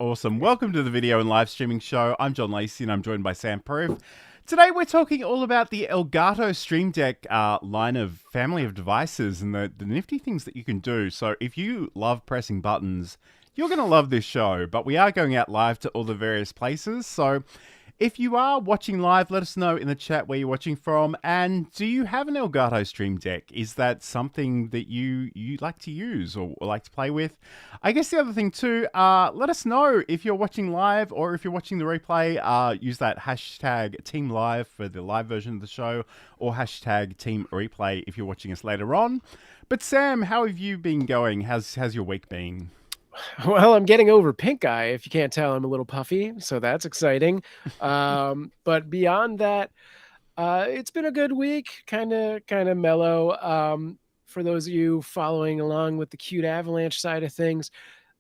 Awesome. Welcome to the video and live streaming show. I'm John Lacey and I'm joined by Sam Proof. Today we're talking all about the Elgato Stream Deck family of devices and the nifty things that you can do. So if you love pressing buttons, you're going to love this show. But we are going out live to all the various places. So if you are watching live, let us know in the chat where you're watching from. And do you have an Elgato Stream Deck? Is that something that you like to use or like to play with? I guess the other thing too, let us know if you're watching live or if you're watching the replay. Use that hashtag Team Live for the live version of the show or hashtag Team Replay if you're watching us later on. But Sam, how have you been going? How's your week been? Well, I'm getting over pink eye. If you can't tell, I'm a little puffy, so that's exciting. But beyond that, it's been a good week, kind of mellow. For those of you following along with the cute avalanche side of things,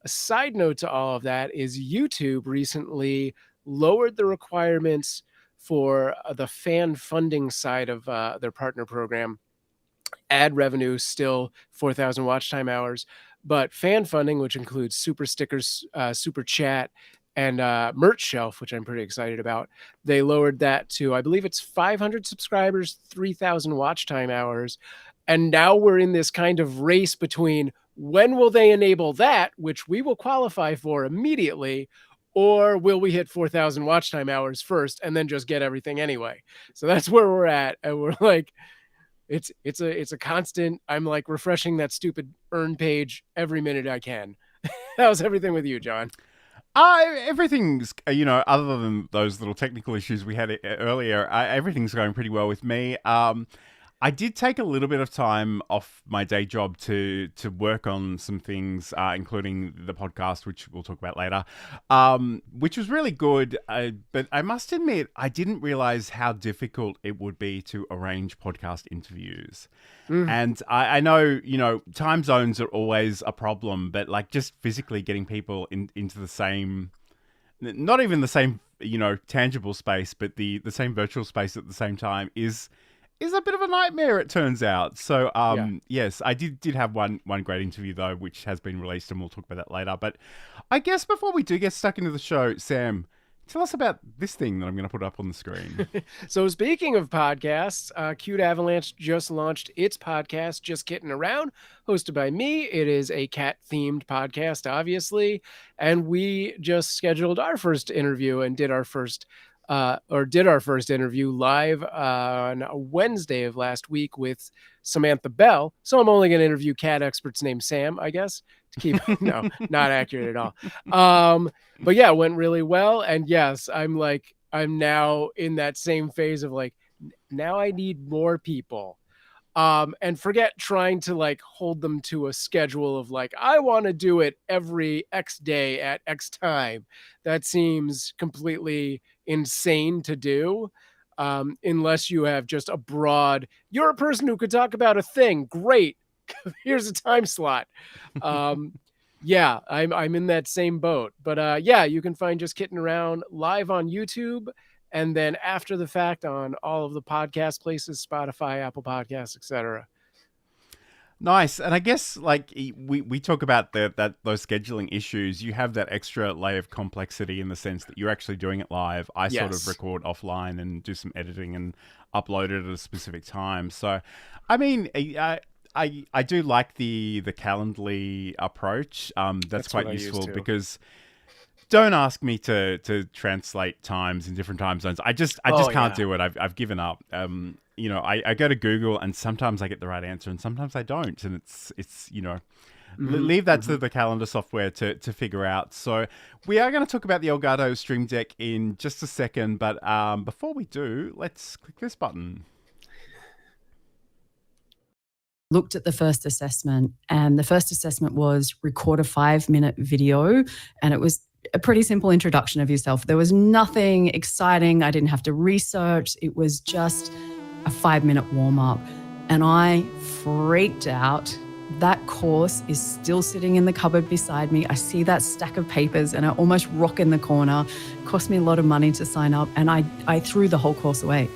a side note to all of that is YouTube recently lowered the requirements for the fan funding side of their partner program. Ad revenue still 4,000 watch time hours. But fan funding, which includes super stickers, super chat, and merch shelf, which I'm pretty excited about, they lowered that to, I believe it's 500 subscribers, 3,000 watch time hours. And now we're in this kind of race between when will they enable that, which we will qualify for immediately, or will we hit 4,000 watch time hours first and then just get everything anyway? So that's where we're at. And we're like, it's a constant. I'm like refreshing that stupid earn page every minute I can. How's everything with you, John? Everything's, other than those little technical issues we had earlier, everything's going pretty well with me. I did take a little bit of time off my day job to work on some things, including the podcast, which we'll talk about later, which was really good. But I must admit, I didn't realize how difficult it would be to arrange podcast interviews. And I know, time zones are always a problem, but like just physically getting people into the same, not even the same, tangible space, but the same virtual space at the same time is a bit of a nightmare, it turns out. So, yes, I did have one great interview, though, which has been released, and we'll talk about that later. But I guess before we do get stuck into the show, Sam, tell us about this thing that I'm going to put up on the screen. So speaking of podcasts, Cute Avalanche just launched its podcast, Just Kidding Around, hosted by me. It is a cat-themed podcast, obviously. And we just scheduled our first interview and did our first interview live on Wednesday of last week with Samantha Bell. So I'm only going to interview cat experts named Sam, I guess, to keep, no, not accurate at all. But yeah, it went really well. And yes, I'm now in that same phase of like, now I need more people. And forget trying to hold them to a schedule of I want to do it every X day at X time. That seems completely insane to do. Unless you have just a broad, you're a person who could talk about a thing. Great. Here's a time slot. Yeah, I'm in that same boat. But yeah, you can find Just Kidding Around live on YouTube. And then after the fact on all of the podcast places, Spotify, Apple Podcasts, etc. Nice. And I guess we talk about those scheduling issues. You have that extra layer of complexity in the sense that you're actually doing it live. I sort of record offline and do some editing and upload it at a specific time. So, I mean, I do like the Calendly approach. That's quite useful because don't ask me to translate times in different time zones. I just can't do it. I've given up. I go to Google and sometimes I get the right answer and sometimes I don't. And it's leave that to the calendar software to figure out. So we are going to talk about the Elgato Stream Deck in just a second. But before we do, let's click this button. Looked at the first assessment, and the first assessment was record a 5-minute video, and it was a pretty simple introduction of yourself. There was nothing exciting. I didn't have to research. It was just a 5-minute warm-up, and I freaked out. That course is still sitting in the cupboard beside me. I see that stack of papers and I almost rock in the corner. It cost me a lot of money to sign up, and I threw the whole course away.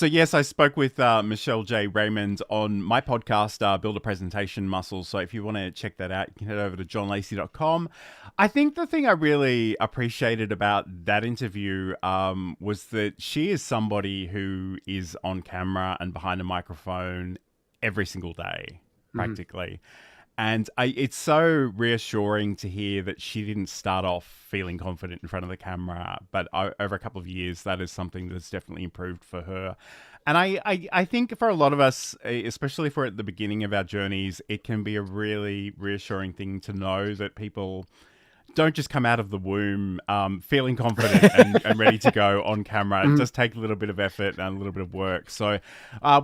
So yes, I spoke with Michelle J. Raymond on my podcast, Build a Presentation Muscle. So if you want to check that out, you can head over to johnlacey.com. I think the thing I really appreciated about that interview was that she is somebody who is on camera and behind a microphone every single day, practically. And it's so reassuring to hear that she didn't start off feeling confident in front of the camera, but over a couple of years, that is something that's definitely improved for her. And I think for a lot of us, especially for at the beginning of our journeys, it can be a really reassuring thing to know that people don't just come out of the womb feeling confident and ready to go on camera. It does take a little bit of effort and a little bit of work. So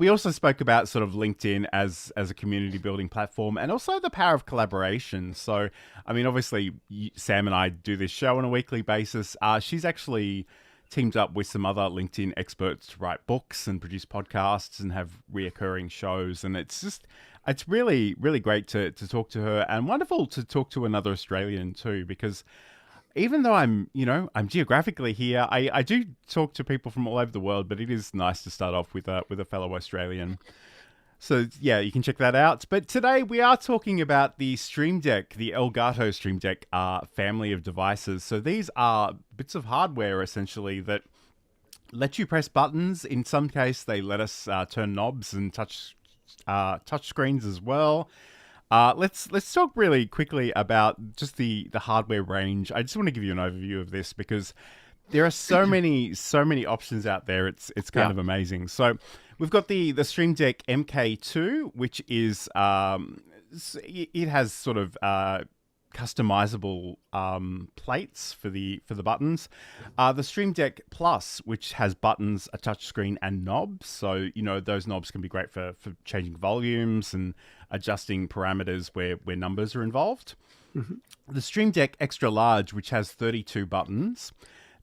we also spoke about sort of LinkedIn as a community building platform, and also the power of collaboration. So, I mean, obviously, Sam and I do this show on a weekly basis. She's actually teamed up with some other LinkedIn experts to write books and produce podcasts and have reoccurring shows. And it's really, really great to talk to her, and wonderful to talk to another Australian too, because even though I'm geographically here, I do talk to people from all over the world, but it is nice to start off with a fellow Australian. So yeah, you can check that out. But today we are talking about the Stream Deck, the Elgato Stream Deck family of devices. So these are bits of hardware essentially that let you press buttons. In some case, they let us turn knobs and touch screens as well. Let's talk really quickly about just the hardware range. I just want to give you an overview of this because there are so many options out there. It's kind of amazing. So we've got the Stream Deck MK2, which is it has sort of customizable plates for the buttons. The Stream Deck Plus, which has buttons, a touch screen, and knobs. So those knobs can be great for changing volumes and adjusting parameters where numbers are involved. The Stream Deck Extra Large, which has 32 buttons.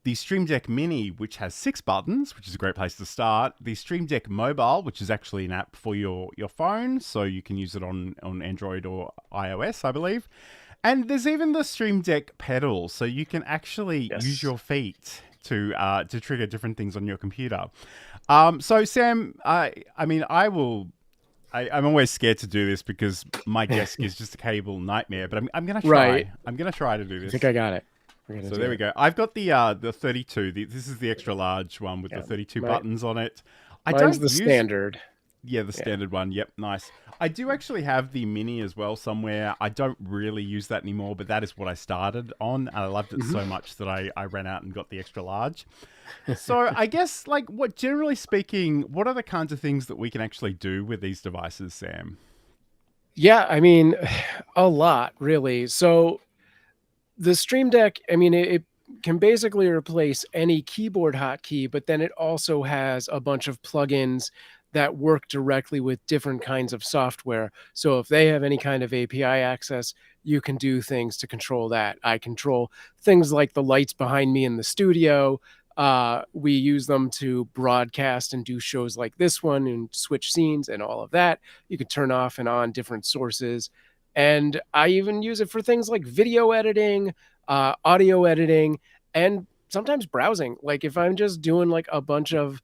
The Stream Deck Mini, which has 6 buttons, which is a great place to start. The Stream Deck Mobile, which is actually an app for your phone, so you can use it on Android or iOS, I believe. And there's even the Stream Deck pedal, so you can actually use your feet to trigger different things on your computer. So Sam, I'm always scared to do this because my desk is just a cable nightmare, but I'm gonna try. Right. I'm gonna try to do this. I think I got it. So there we go. I've got the 32. This is the extra large one with the 32 buttons on it. Mine's the standard. Yeah, the standard one. Yep, nice. I do actually have the mini as well somewhere. I don't really use that anymore, but that is what I started on, and I loved it so much that I ran out and got the extra large. So I guess, generally speaking, what are the kinds of things that we can actually do with these devices, Sam? Yeah, I mean, a lot, really. So the Stream Deck, I mean, it can basically replace any keyboard hotkey, but then it also has a bunch of plugins that work directly with different kinds of software. So if they have any kind of API access, you can do things to control that. I control things like the lights behind me in the studio. We use them to broadcast and do shows like this one and switch scenes and all of that. You can turn off and on different sources. And I even use it for things like video editing, audio editing, and sometimes browsing. Like if I'm just doing like a bunch of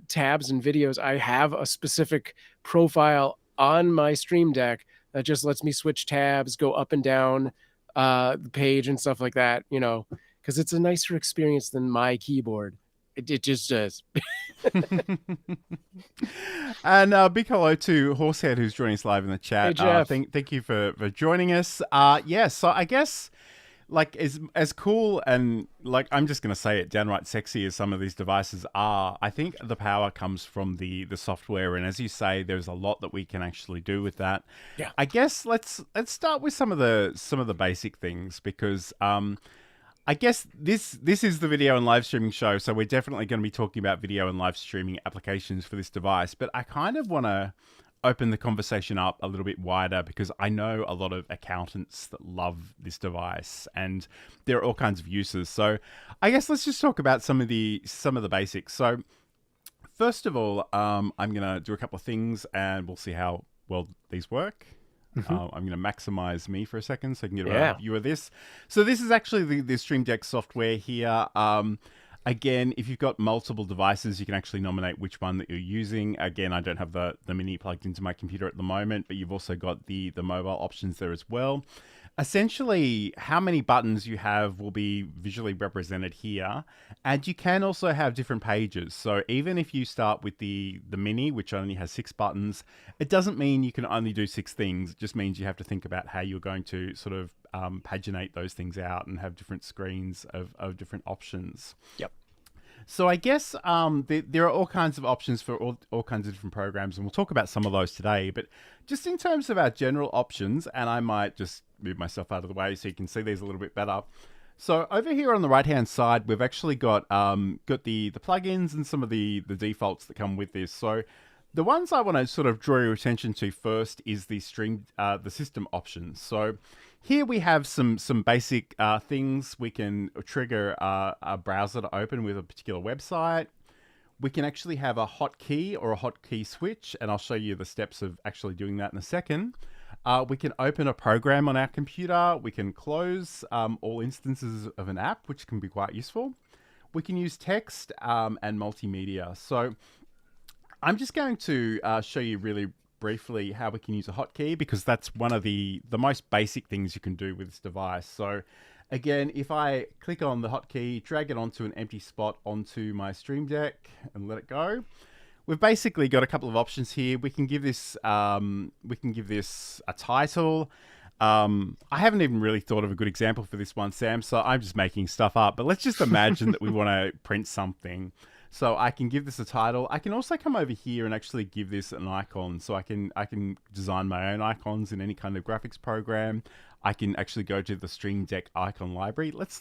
tabs and videos, I have a specific profile on my Stream Deck that just lets me switch tabs, go up and down the page and stuff like that, because it's a nicer experience than my keyboard. It just does. And big hello to Horsehead, who's joining us live in the chat. Hey, Jeff. Thank you for joining us. So I guess as cool and I'm just going to say it, downright sexy as some of these devices are, I think the power comes from the software. And as you say, there's a lot that we can actually do with that. Yeah. I guess let's start with some of the basic things, because I guess this is the video and live streaming show, so we're definitely going to be talking about video and live streaming applications for this device. But I kind of want to open the conversation up a little bit wider, because I know a lot of accountants that love this device, and there are all kinds of uses. So I guess let's just talk about some of the basics. So first of all, I'm going to do a couple of things, and we'll see how well these work. I'm going to maximize me for a second so I can get a view of this. So this is actually the Stream Deck software here. Again, if you've got multiple devices, you can actually nominate which one that you're using. Again, I don't have the Mini plugged into my computer at the moment, but you've also got the mobile options there as well. Essentially, how many buttons you have will be visually represented here, and you can also have different pages. So even if you start with the Mini, which only has 6 buttons, it doesn't mean you can only do 6 things. It just means you have to think about how you're going to sort of paginate those things out and have different screens of different options. Yep. So I guess there are all kinds of options for all kinds of different programs, and we'll talk about some of those today. But just in terms of our general options, and I might just move myself out of the way so you can see these a little bit better. So over here on the right-hand side, we've actually got the plugins and some of the defaults that come with this. So the ones I want to sort of draw your attention to first is the system options. So here we have some basic things. We can trigger a browser to open with a particular website. We can actually have a hotkey or a hotkey switch, and I'll show you the steps of actually doing that in a second. We can open a program on our computer. We can close all instances of an app, which can be quite useful. We can use text and multimedia. So I'm just going to show you really briefly how we can use a hotkey, because that's one of the most basic things you can do with this device. So again, if I click on the hotkey, drag it onto an empty spot onto my Stream Deck and let it go, we've basically got a couple of options here. We can give this a title. I haven't even really thought of a good example for this one, Sam, so I'm just making stuff up. But let's just imagine that we want to print something. So I can give this a title. I can also come over here and actually give this an icon. So I can design my own icons in any kind of graphics program. I can actually go to the Stream Deck icon library. Let's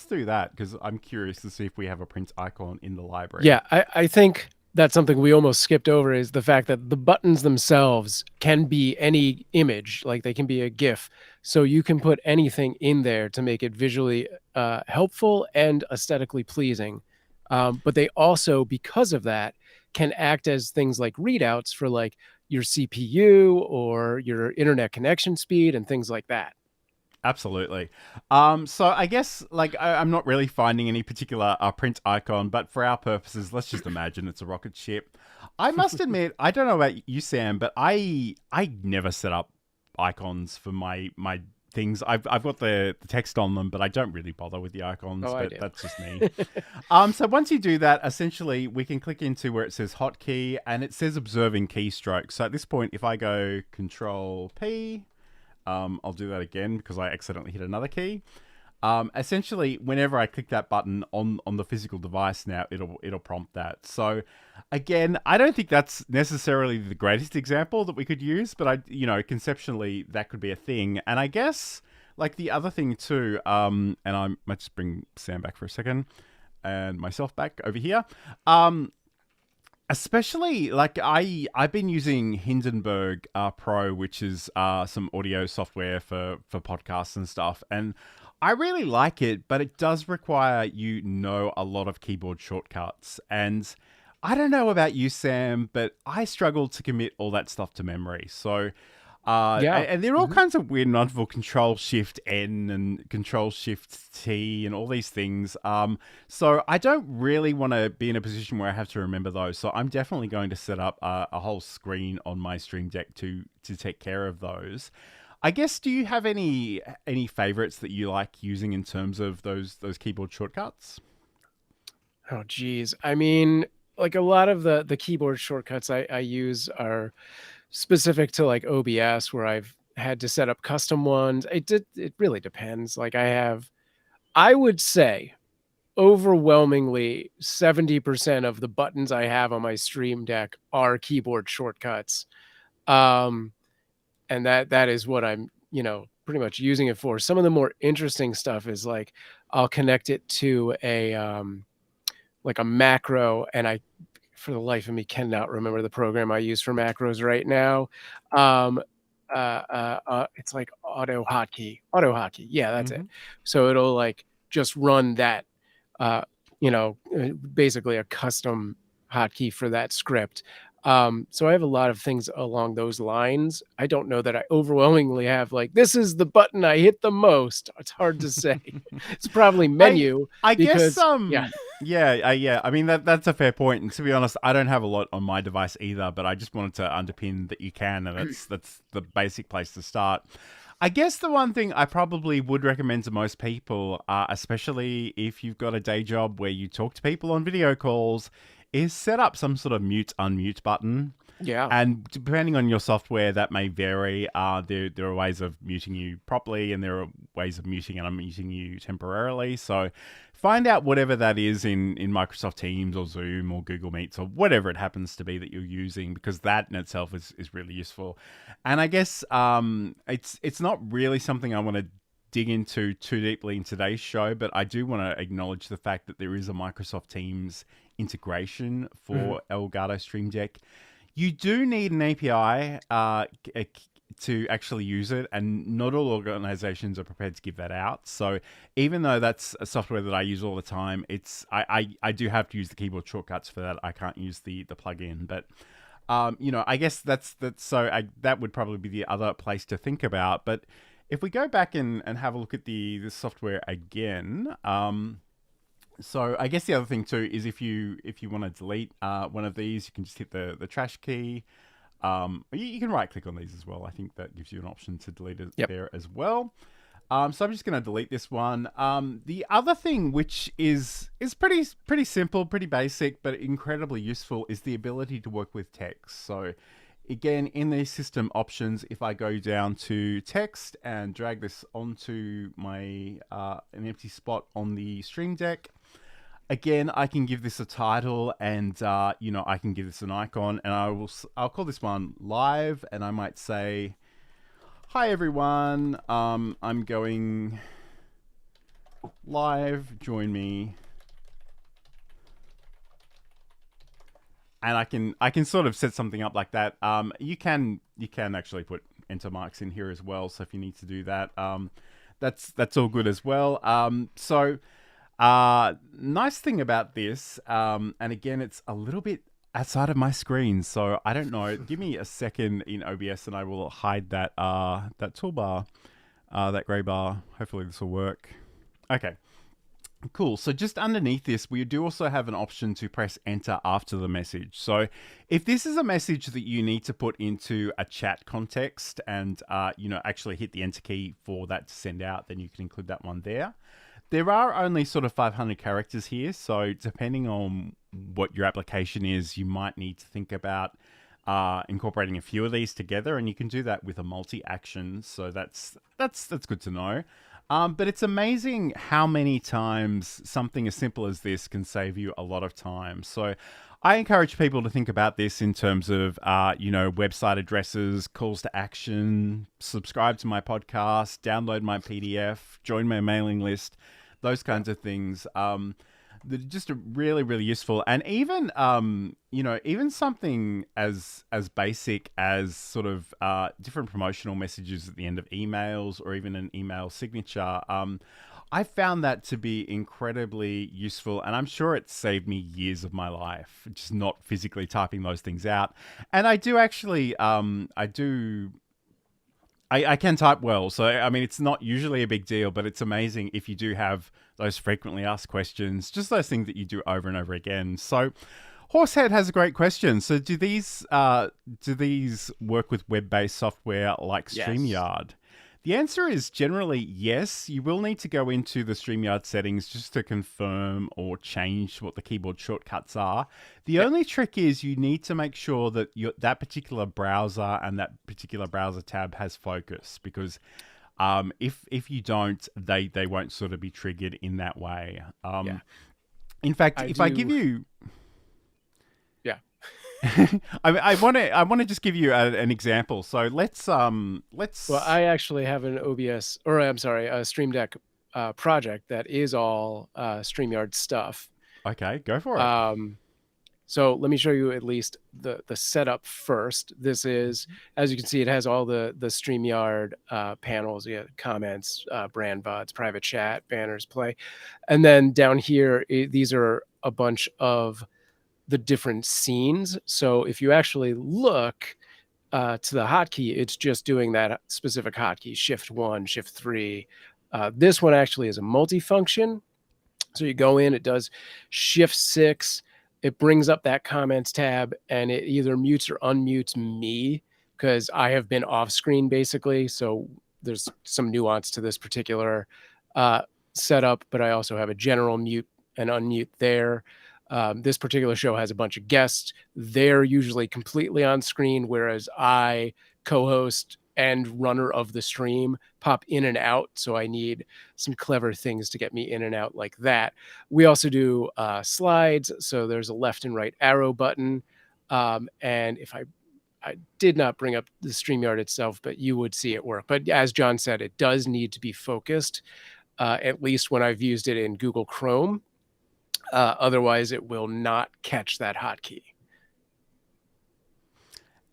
do that, because I'm curious to see if we have a print icon in the library. Yeah, I think that's something we almost skipped over, is the fact that the buttons themselves can be any image, like they can be a GIF. So you can put anything in there to make it visually helpful and aesthetically pleasing. But they also, because of that, can act as things like readouts for like your CPU or your internet connection speed and things like that. Absolutely. So I guess I'm not really finding any particular print icon, but for our purposes, let's just imagine it's a rocket ship. I must admit, I don't know about you, Sam, but I never set up icons for my things. I've got the text on them, but I don't really bother with the icons. But that's just me. So once you do that, essentially we can click into where it says hotkey, and it says observing keystrokes. So at this point, if I go Control P, I'll do that again because I accidentally hit another key. Essentially, whenever I click that button on the physical device now, it'll prompt that. So again, I don't think that's necessarily the greatest example that we could use, but conceptually that could be a thing. And I guess like the other thing too, and I might just bring Sam back for a second and myself back over here. Especially like I've been using Hindenburg Pro, which is some audio software for podcasts and stuff, and I really like it, but it does require a lot of keyboard shortcuts. And I don't know about you, Sam, but I struggle to commit all that stuff to memory. So and there are all kinds of weird and wonderful Control-Shift-N and Control-Shift-T and all these things. So I don't really want to be in a position where I have to remember those. So I'm definitely going to set up a whole screen on my Stream Deck to take care of those. I guess, do you have any favorites that you like using in terms of those keyboard shortcuts? Oh, geez. I mean, like a lot of the keyboard shortcuts I use are specific to like OBS, where I've had to set up custom ones. It really depends. Like I would say overwhelmingly 70% of the buttons I have on my Stream Deck are keyboard shortcuts. And that is what I'm, pretty much using it for. Some of the more interesting stuff is like I'll connect it to a macro, and for the life of me, cannot remember the program I use for macros right now. It's like auto hotkey. Yeah, that's it. So it'll like just run that, basically a custom hotkey for that script. So I have a lot of things along those lines. I don't know that I overwhelmingly have like, this is the button I hit the most. It's hard to say. It's probably menu. I guess Yeah. I mean, that's a fair point. And to be honest, I don't have a lot on my device either, but I just wanted to underpin that you can, and that's the basic place to start. I guess the one thing I probably would recommend to most people, especially if you've got a day job where you talk to people on video calls, is set up some sort of mute unmute button. Yeah. And depending on your software, that may vary. There are ways of muting you properly, and there are ways of muting and unmuting you temporarily. So find out whatever that is in Microsoft Teams or Zoom or Google Meets or whatever it happens to be that you're using, because that in itself is really useful. And I guess it's not really something I want to dig into too deeply in today's show, but I do want to acknowledge the fact that there is a Microsoft Teams integration for Elgato Stream Deck. You do need an API to actually use it, and not all organizations are prepared to give that out. So even though that's a software that I use all the time, I do have to use the keyboard shortcuts for that. I can't use the plugin, but I guess that would probably be the other place to think about. But if we go back and have a look at the software again, so I guess the other thing too is if you want to delete one of these, you can just hit the trash key. You can right click on these as well. I think that gives you an option to delete it there as well. So I'm just going to delete this one. The other thing, which is pretty simple, pretty basic, but incredibly useful, is the ability to work with text. So again, in the system options, if I go down to text and drag this onto my an empty spot on the Stream Deck, again, I can give this a title, and I can give this an icon, and I'll call this one live, and I might say, "Hi everyone, I'm going live. Join me." And I can sort of set something up like that. You can actually put enter marks in here as well. So if you need to do that, that's all good as well. Nice thing about this, and again, it's a little bit outside of my screen, so I don't know. Give me a second in OBS, and I will hide that toolbar, that gray bar. Hopefully this will work. Okay. Cool. So just underneath this, we do also have an option to press enter after the message. So if this is a message that you need to put into a chat context and, actually hit the enter key for that to send out, then you can include that one there. There are only sort of 500 characters here. So depending on what your application is, you might need to think about incorporating a few of these together, and you can do that with a multi-action. So that's good to know. But it's amazing how many times something as simple as this can save you a lot of time. So I encourage people to think about this in terms of, website addresses, calls to action, subscribe to my podcast, download my PDF, join my mailing list, those kinds of things. They're just really, really useful. And even, even something as basic as sort of different promotional messages at the end of emails, or even an email signature. I found that to be incredibly useful, and I'm sure it saved me years of my life, just not physically typing those things out. And I do actually, I can type well, so I mean, it's not usually a big deal, but it's amazing if you do have those frequently asked questions, just those things that you do over and over again. So Horsehead has a great question. So do these work with web-based software like StreamYard? The answer is generally yes. You will need to go into the StreamYard settings just to confirm or change what the keyboard shortcuts are. The only trick is you need to make sure that that particular browser and that particular browser tab has focus, because if you don't, they won't sort of be triggered in that way. In fact, I give you... I want to just give you an example. So let's. Well, I actually have an OBS, or I'm sorry, a Stream Deck project that is all StreamYard stuff. Okay, go for it. So let me show you at least the setup first. This is, as you can see, it has all the StreamYard panels. You have comments, brand VODs, private chat, banners, play, and then down here, these are a bunch of the different scenes. So if you actually look to the hotkey, it's just doing that specific hotkey, Shift 1, Shift 3. This one actually is a multifunction. So you go in, it does Shift-6, it brings up that comments tab, and it either mutes or unmutes me because I have been off screen basically. So there's some nuance to this particular setup, but I also have a general mute and unmute there. This particular show has a bunch of guests. They're usually completely on screen, whereas I co-host and runner of the stream pop in and out. So I need some clever things to get me in and out like that. We also do slides. So there's a left and right arrow button. And if I did not bring up the StreamYard itself, but you would see it work. But as John said, it does need to be focused, at least when I've used it in Google Chrome. Otherwise, it will not catch that hotkey.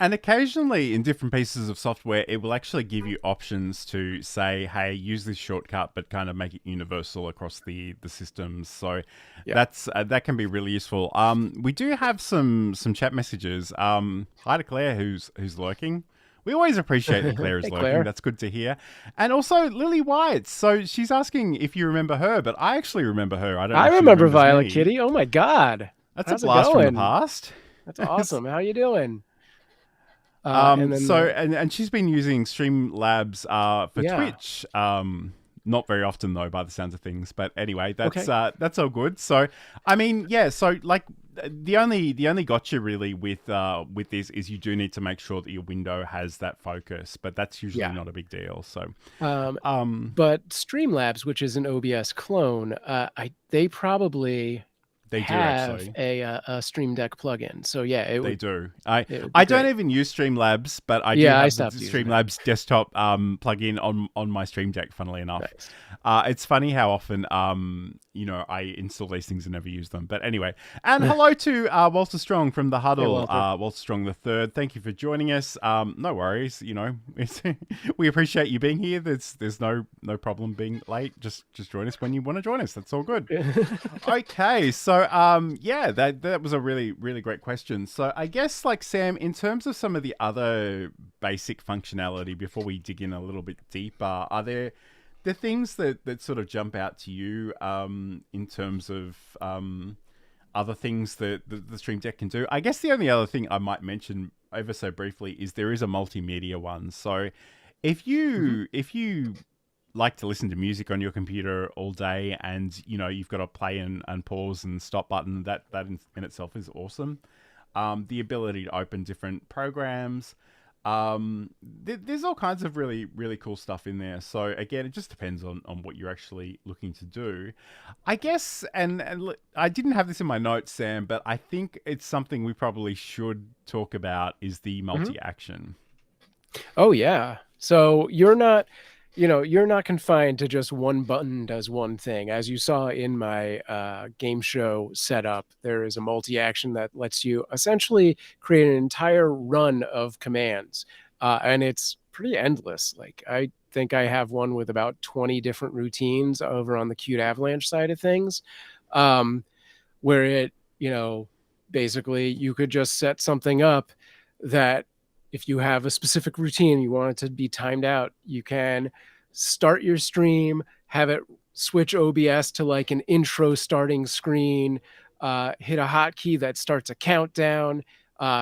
And occasionally in different pieces of software, it will actually give you options to say, hey, use this shortcut, but kind of make it universal across the systems. So that's that can be really useful. We do have some chat messages. Hi to Claire, who's lurking. We always appreciate that Claire is Hey, lurking. Claire. That's good to hear. And also Lily White. So she's asking if you remember her, but I actually remember her. I don't know if she remember remembers Violet me. Kitty. Oh my God. That's How's a it blast from the going? past. That's awesome. How you doing? And she's been using Streamlabs for Yeah. Twitch. Not very often though, by the sounds of things. But anyway, that's all good. So I mean, yeah. So like the only gotcha really with this is you do need to make sure that your window has that focus, but that's usually not a big deal. So but Streamlabs, which is an OBS clone, they probably they have do actually a Stream Deck plugin. So yeah, they do. I don't even use Streamlabs, but I do have the Streamlabs desktop plugin on my Stream Deck. Funnily enough, nice. It's funny how often I install these things and never use them. But anyway, and hello to Walter Strong from the Huddle. Hey, Walter Strong the third. Thank you for joining us. No worries. We appreciate you being here. There's no problem being late. Just join us when you want to join us. That's all good. Okay, so that was a really, really great question. So I guess, like, Sam, in terms of some of the other basic functionality, before we dig in a little bit deeper, are there the things that sort of jump out to you in terms of other things that the Stream Deck can do? I guess the only other thing I might mention ever so briefly is there is a multimedia one. So if you like to listen to music on your computer all day and you've got a play and pause and stop button, that in itself is awesome. The ability to open different programs, there's all kinds of really, really cool stuff in there. So again, it just depends on what you're actually looking to do, I guess. And I didn't have this in my notes, Sam, but I think it's something we probably should talk about is the multi-action. Oh yeah. So you're not confined to just one button does one thing. As you saw in my game show setup, there is a multi-action that lets you essentially create an entire run of commands. And it's pretty endless. Like, I think I have one with about 20 different routines over on the Cute Avalanche side of things, where it, basically you could just set something up that if you have a specific routine, you want it to be timed out, you can start your stream, have it switch OBS to like an intro starting screen, hit a hotkey that starts a countdown,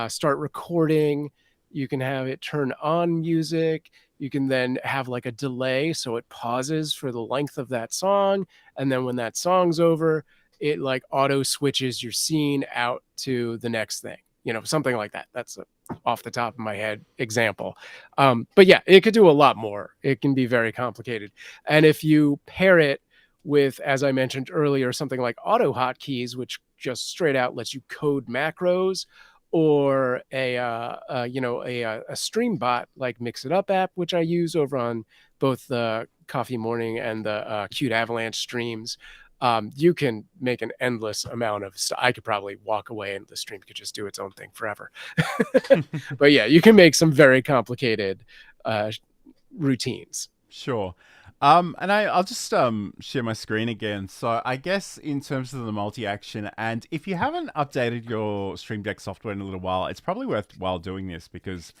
start recording. You can have it turn on music. You can then have like a delay, so it pauses for the length of that song. And then when that song's over, it like auto switches your scene out to the next thing. Something like that. That's off the top of my head example. But yeah, it could do a lot more. It can be very complicated. And if you pair it with, as I mentioned earlier, something like auto hotkeys, which just straight out lets you code macros, or a stream bot like Mix It Up app, which I use over on both the Coffee Morning and the Cute Avalanche streams, you can make an endless amount of stuff. I could probably walk away and the stream could just do its own thing forever. But yeah, you can make some very complicated routines. Sure. And I'll just share my screen again. So I guess in terms of the multi-action, and if you haven't updated your Stream Deck software in a little while, it's probably worthwhile doing this because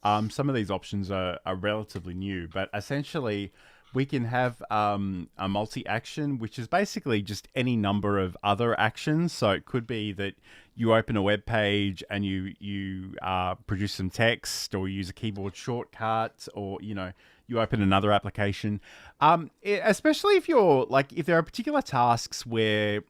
some of these options are relatively new. But essentially, We can have a multi-action, which is basically just any number of other actions. So it could be that you open a web page and you produce some text, or use a keyboard shortcut, or you open another application. Especially if if there are particular tasks where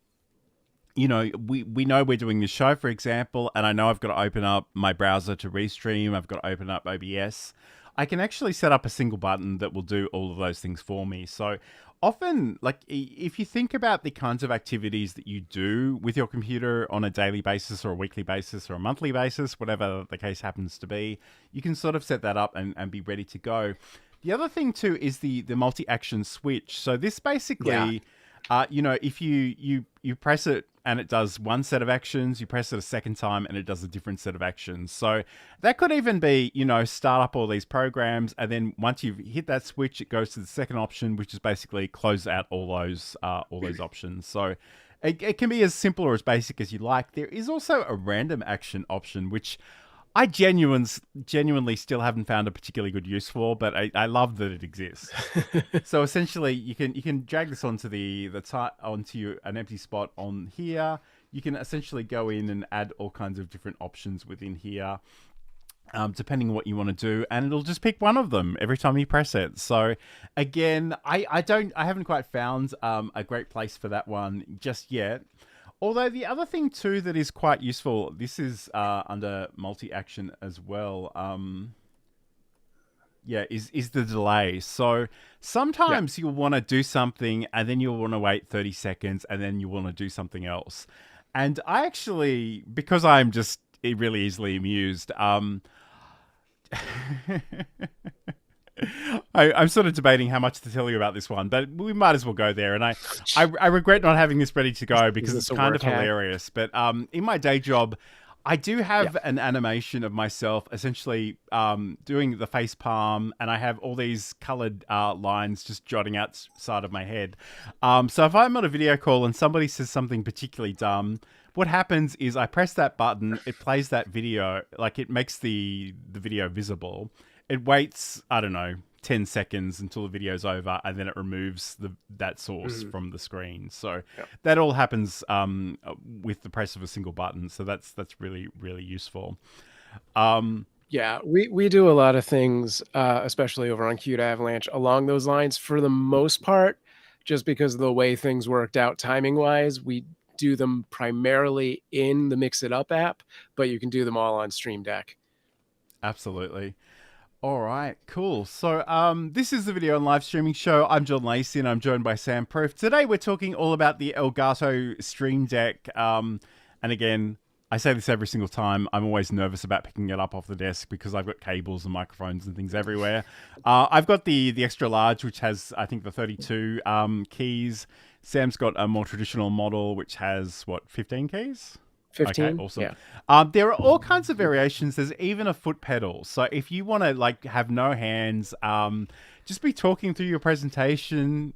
we know we're doing this show, for example, and I know I've got to open up my browser to restream. I've got to open up OBS. I can actually set up a single button that will do all of those things for me. So often, if you think about the kinds of activities that you do with your computer on a daily basis or a weekly basis or a monthly basis, whatever the case happens to be, you can sort of set that up and be ready to go. The other thing too is the multi-action switch. So this basically, if you press it and it does one set of actions, you press it a second time and it does a different set of actions. So that could even be, start up all these programs, and then once you've hit that switch, it goes to the second option, which is basically close out all those options. So it can be as simple or as basic as you like. There is also a random action option, which I genuinely still haven't found a particularly good use for, but I love that it exists. So essentially, you can drag this onto onto an empty spot on here. You can essentially go in and add all kinds of different options within here, depending on what you want to do, and it'll just pick one of them every time you press it. So again, I haven't quite found a great place for that one just yet. Although the other thing too that is quite useful, this is under multi-action as well. Is the delay. So sometimes you'll want to do something and then you'll want to wait 30 seconds and then you want to do something else. And I actually, because I'm just really easily amused, I'm sort of debating how much to tell you about this one, but we might as well go there. And I regret not having this ready to go because it's kind of hilarious. But in my day job, I do have an animation of myself essentially doing the face palm, and I have all these colored lines just jotting outside of my head. So if I'm on a video call and somebody says something particularly dumb, what happens is I press that button, it plays that video, it makes the video visible. It waits, 10 seconds until the video's over, and then it removes that source from the screen. So that all happens with the press of a single button. So that's really, really useful. We do a lot of things, especially over on Qt Avalanche, along those lines. For the most part, just because of the way things worked out timing-wise, we do them primarily in the Mix It Up app, but you can do them all on Stream Deck. Absolutely. All right, cool. So this is the Video and Live Streaming Show. I'm John Lacey and I'm joined by Sam Proof. Today we're talking all about the Elgato Stream Deck. And again, I say this every single time. I'm always nervous about picking it up off the desk because I've got cables and microphones and things everywhere. I've got the extra large, which has, I think, the 32 keys. Sam's got a more traditional model, which has, 15 keys? 15. Okay, awesome. Yeah. There are all kinds of variations. There's even a foot pedal. So if you want to have no hands, just be talking through your presentation,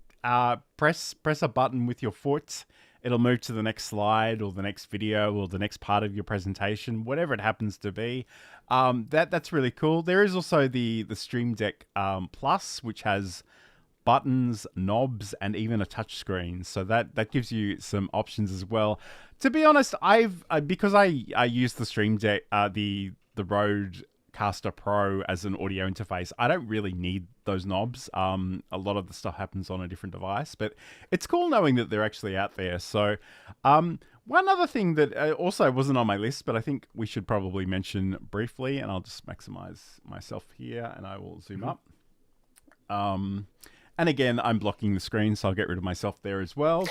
press a button with your foot. It'll move to the next slide or the next video or the next part of your presentation, whatever it happens to be. That's really cool. There is also the Stream Deck Plus, which has buttons, knobs, and even a touch screen. So that gives you some options as well. To be honest, because I use the Stream Deck, the Rodecaster Pro as an audio interface, I don't really need those knobs. A lot of the stuff happens on a different device, but it's cool knowing that they're actually out there. So one other thing that also wasn't on my list, but I think we should probably mention briefly, and I'll just maximize myself here and I will zoom up. And again, I'm blocking the screen, so I'll get rid of myself there as well.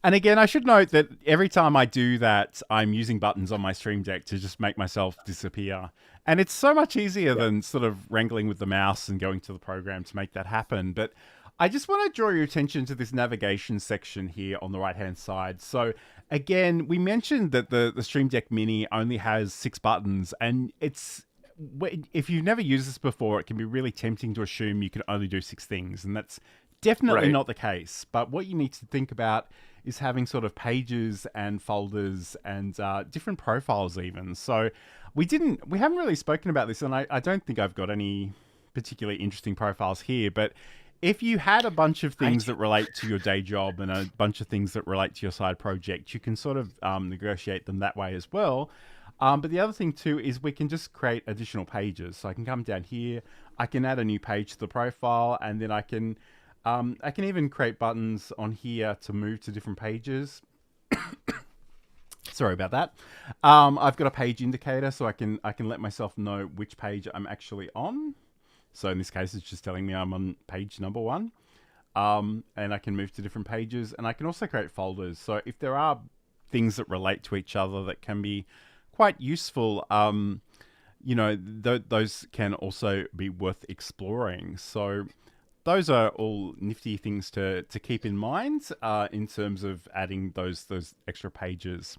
And again, I should note that every time I do that, I'm using buttons on my Stream Deck to just make myself disappear. And it's so much easier than sort of wrangling with the mouse and going to the program to make that happen. But I just want to draw your attention to this navigation section here on the right-hand side. So again, we mentioned that the Stream Deck Mini only has 6 buttons, and if you've never used this before, it can be really tempting to assume you can only do 6 things, and that's definitely not the case. But what you need to think about is having sort of pages and folders and different profiles even. So we haven't really spoken about this, and I don't think I've got any particularly interesting profiles here, but if you had a bunch of things that relate to your day job and a bunch of things that relate to your side project, you can sort of negotiate them that way as well. But the other thing too is we can just create additional pages. So I can come down here, I can add a new page to the profile, and then I can even create buttons on here to move to different pages. Sorry about that. I've got a page indicator, so I can let myself know which page I'm actually on. So in this case, it's just telling me I'm on page number 1. And I can move to different pages, and I can also create folders. So if there are things that relate to each other that can be quite useful, you know, those can also be worth exploring. So those are all nifty things to keep in mind in terms of adding those extra pages.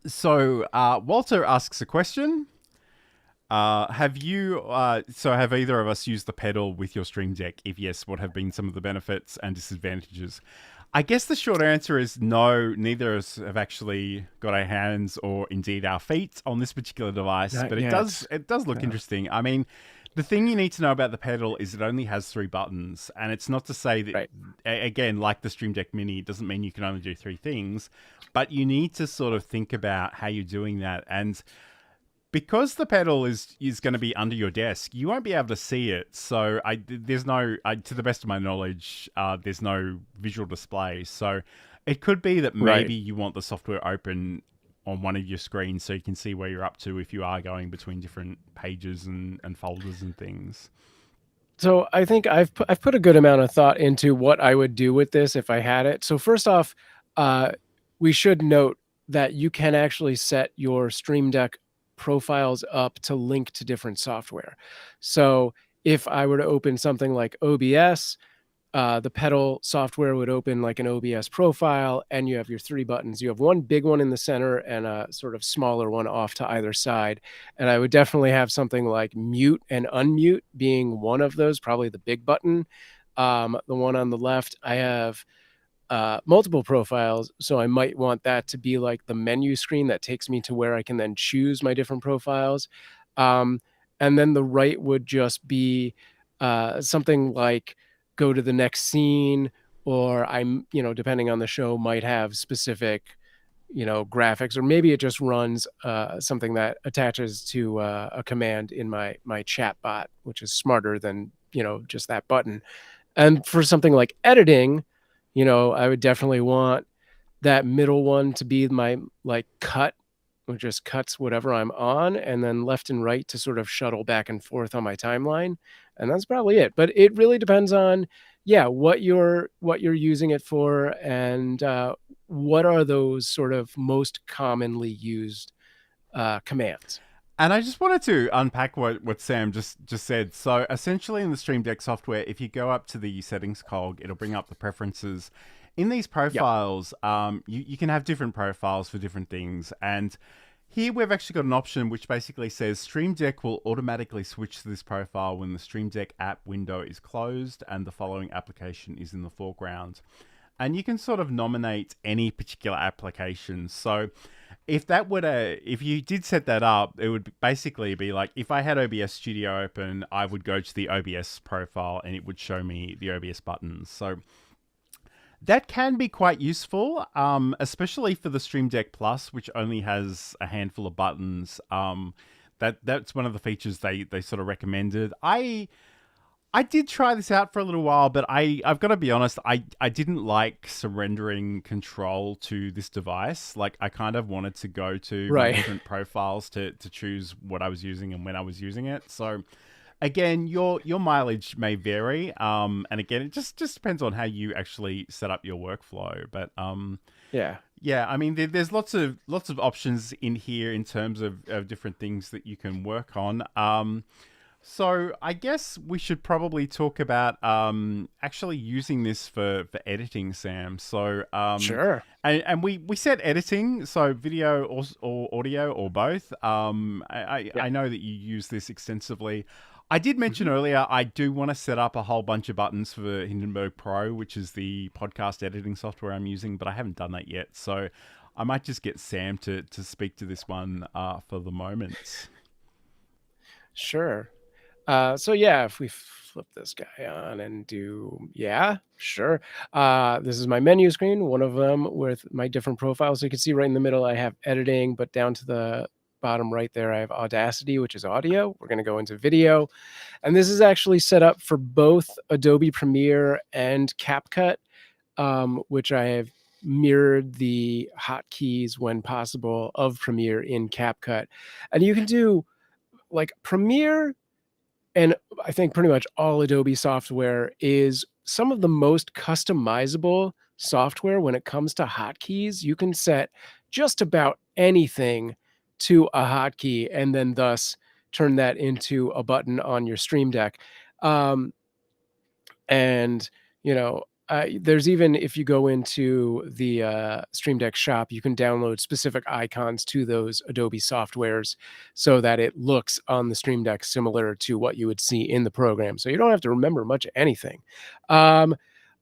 So Walter asks a question. Have either of us used the pedal with your Stream Deck? If yes, what have been some of the benefits and disadvantages? I guess the short answer is no, neither of us have actually got our hands or indeed our feet on this particular device, but it does look interesting. I mean, the thing you need to know about the pedal is it only has 3 buttons, and it's not to say that, again, like the Stream Deck Mini, it doesn't mean you can only do 3 things, but you need to sort of think about how you're doing that. And because the pedal is going to be under your desk, you won't be able to see it. So there's no, to the best of my knowledge, there's no visual display. So it could be that maybe you want the software open on one of your screens so you can see where you're up to if you are going between different pages and folders and things. So I think I've put a good amount of thought into what I would do with this if I had it. So first off, we should note that you can actually set your Stream Deck profiles up to link to different software. So if I were to open something like OBS, the pedal software would open like an OBS profile, and you have your 3 buttons. You have one big one in the center and a sort of smaller one off to either side. And I would definitely have something like mute and unmute being one of those, probably the big button. The one on the left, I have multiple profiles, so I might want that to be like the menu screen that takes me to where I can then choose my different profiles. And then the right would just be something like go to the next scene, or I'm, depending on the show, might have specific, graphics, or maybe it just runs something that attaches to a command in my chat bot, which is smarter than, just that button. And for something like editing, I would definitely want that middle one to be my like cut, which just cuts whatever I'm on, and then left and right to sort of shuttle back and forth on my timeline. And that's probably it. But it really depends on, what you're using it for, and what are those sort of most commonly used commands. And I just wanted to unpack what Sam just said. So essentially in the Stream Deck software, if you go up to the settings cog, it'll bring up the preferences. In these profiles, you can have different profiles for different things. And here we've actually got an option which basically says Stream Deck will automatically switch to this profile when the Stream Deck app window is closed and the following application is in the foreground. And you can sort of nominate any particular application. So if you did set that up, it would basically be like, if I had OBS Studio open, I would go to the OBS profile and it would show me the OBS buttons. So that can be quite useful, especially for the Stream Deck Plus, which only has a handful of buttons. That's one of the features they sort of recommended. I did try this out for a little while, but I've got to be honest, I didn't like surrendering control to this device. Like, I kind of wanted to go to my different profiles to choose what I was using and when I was using it. So again, your mileage may vary. And again, it just depends on how you actually set up your workflow. But yeah, I mean, there's lots of options in here in terms of different things that you can work on. So I guess we should probably talk about actually using this for editing, Sam. So sure. And we said editing, so video or audio or both. I know that you use this extensively. I did mention earlier I do want to set up a whole bunch of buttons for Hindenburg Pro, which is the podcast editing software I'm using, but I haven't done that yet. So I might just get Sam to speak to this one for the moment. Sure. So yeah, if we flip this guy on and do, yeah, sure. This is my menu screen, one of them with my different profiles. So you can see right in the middle, I have editing, but down to the bottom right there, I have Audacity, which is audio. We're going to go into video. And this is actually set up for both Adobe Premiere and CapCut, which I have mirrored the hotkeys when possible of Premiere in CapCut. And you can do like Premiere, and I think pretty much all Adobe software is some of the most customizable software when it comes to hotkeys. You can set just about anything to a hotkey and then thus turn that into a button on your Stream Deck. And, you know, there's even, if you go into the Stream Deck shop, you can download specific icons to those Adobe softwares so that it looks on the Stream Deck similar to what you would see in the program. So you don't have to remember much of anything. But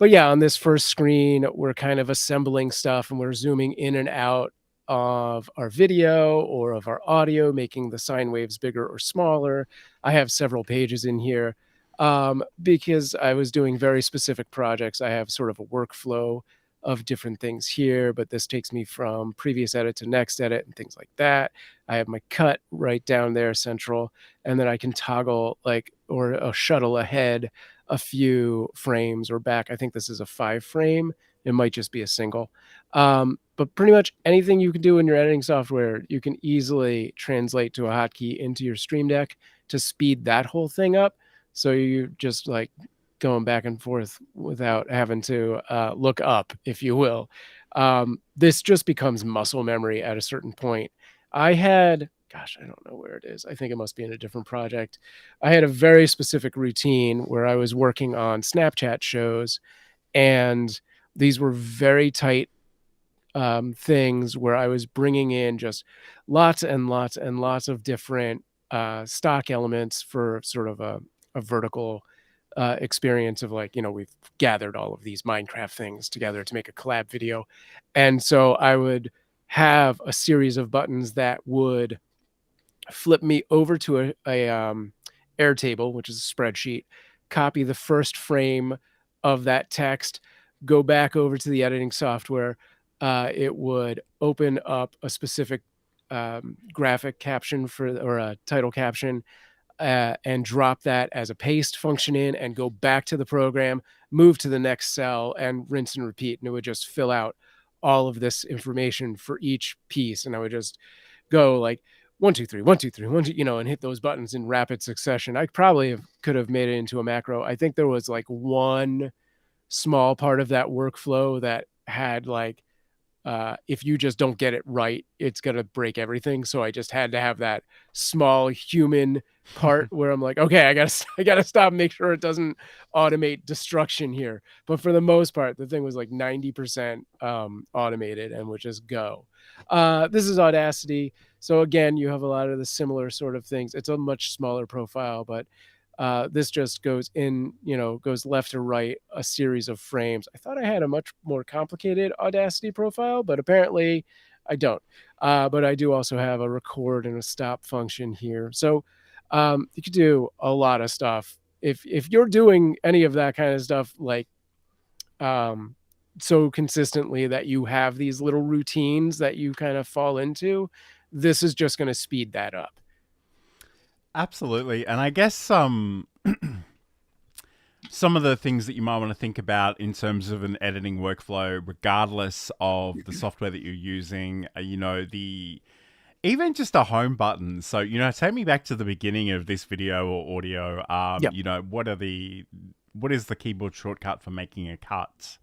yeah, on this first screen, we're kind of assembling stuff and we're zooming in and out of our video or of our audio, making the sine waves bigger or smaller. I have several pages in here. Because I was doing very specific projects. I have sort of a workflow of different things here, but this takes me from previous edit to next edit and things like that. I have my cut right down there central, and then I can toggle or shuttle ahead a few frames or back. I think this is a 5 frame. It might just be a single. But pretty much anything you can do in your editing software, you can easily translate to a hotkey into your Stream Deck to speed that whole thing up. So you just like going back and forth without having to look up, if you will. This just becomes muscle memory at a certain point. I had, gosh, I don't know where it is. I think it must be in a different project. I had a very specific routine where I was working on Snapchat shows, and these were very tight things where I was bringing in just lots and lots and lots of different stock elements for sort of a vertical experience of like, you know, we've gathered all of these Minecraft things together to make a collab video. And so I would have a series of buttons that would flip me over to a Airtable, which is a spreadsheet, copy the first frame of that text, go back over to the editing software. It would open up a specific graphic caption or a title caption, and drop that as a paste function in and go back to the program, move to the next cell and rinse and repeat. And it would just fill out all of this information for each piece. And I would just go like 1, 2, 3, 1, 2, 3, 1, 2, you know, and hit those buttons in rapid succession. I probably could have made it into a macro. I think there was like one small part of that workflow that had like, if you just don't get it right, it's going to break everything. So I just had to have that small human part where I'm like, okay, I gotta stop and make sure it doesn't automate destruction here. But for the most part, the thing was like 90% automated and would just go. This is Audacity. So again, you have a lot of the similar sort of things. It's a much smaller profile, but this just goes in, you know, goes left to right, a series of frames. I thought I had a much more complicated Audacity profile, but apparently I don't. But I do also have a record and a stop function here. So you could do a lot of stuff. If you're doing any of that kind of stuff, like so consistently that you have these little routines that you kind of fall into, this is just going to speed that up. Absolutely. And I guess some of the things that you might want to think about in terms of an editing workflow, regardless of the software that you're using, you know, even just a home button. So, you know, take me back to the beginning of this video or audio. Yep. You know, what is the keyboard shortcut for making a cut?